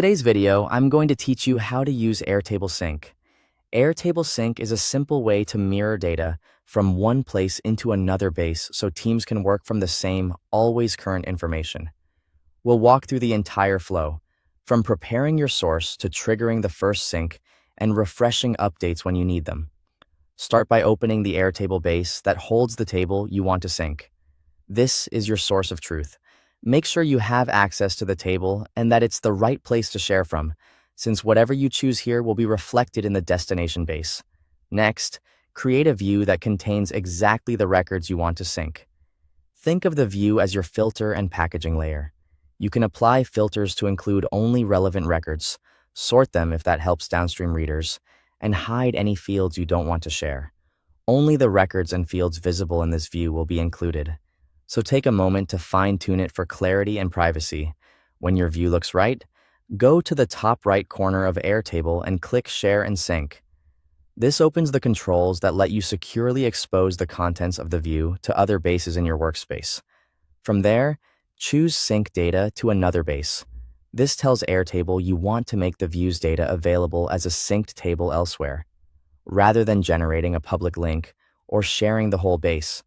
Today's video, I'm going to teach you how to use Airtable Sync. Airtable Sync is a simple way to mirror data from one place into another base so teams can work from the same, always current information. We'll walk through the entire flow, from preparing your source to triggering the first sync and refreshing updates when you need them. Start by opening the Airtable base that holds the table you want to sync. This is your source of truth. Make sure you have access to the table and that it's the right place to share from, since whatever you choose here will be reflected in the destination base. Next, create a view that contains exactly the records you want to sync. Think of the view as your filter and packaging layer. You can apply filters to include only relevant records, sort them if that helps downstream readers, and hide any fields you don't want to share. Only the records and fields visible in this view will be included. So take a moment to fine-tune it for clarity and privacy. When your view looks right, go to the top right corner of Airtable and click Share and Sync. This opens the controls that let you securely expose the contents of the view to other bases in your workspace. From there, choose Sync Data to another base. This tells Airtable you want to make the view's data available as a synced table elsewhere, rather than generating a public link or sharing the whole base.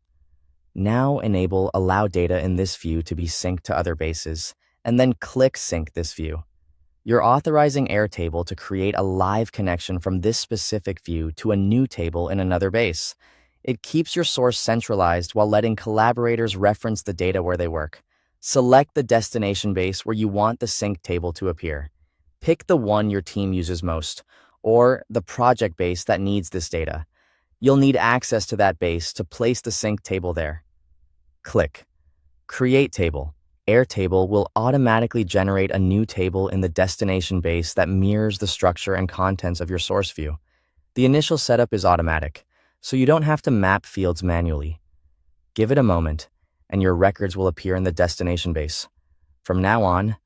Now enable Allow Data in this view to be synced to other bases, and then click Sync this view. You're authorizing Airtable to create a live connection from this specific view to a new table in another base. It keeps your source centralized while letting collaborators reference the data where they work. Select the destination base where you want the sync table to appear. Pick the one your team uses most, or the project base that needs this data. You'll need access to that base to place the sync table there. Click Create Table. Airtable will automatically generate a new table in the destination base that mirrors the structure and contents of your source view. The initial setup is automatic, so you don't have to map fields manually. Give it a moment, and your records will appear in the destination base. From now on,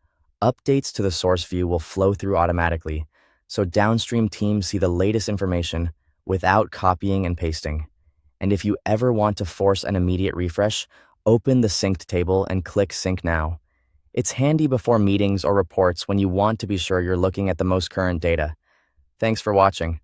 updates to the source view will flow through automatically, so downstream teams see the latest information without copying and pasting. And if you ever want to force an immediate refresh, open the synced table and click Sync Now. It's handy before meetings or reports when you want to be sure you're looking at the most current data. Thanks for watching.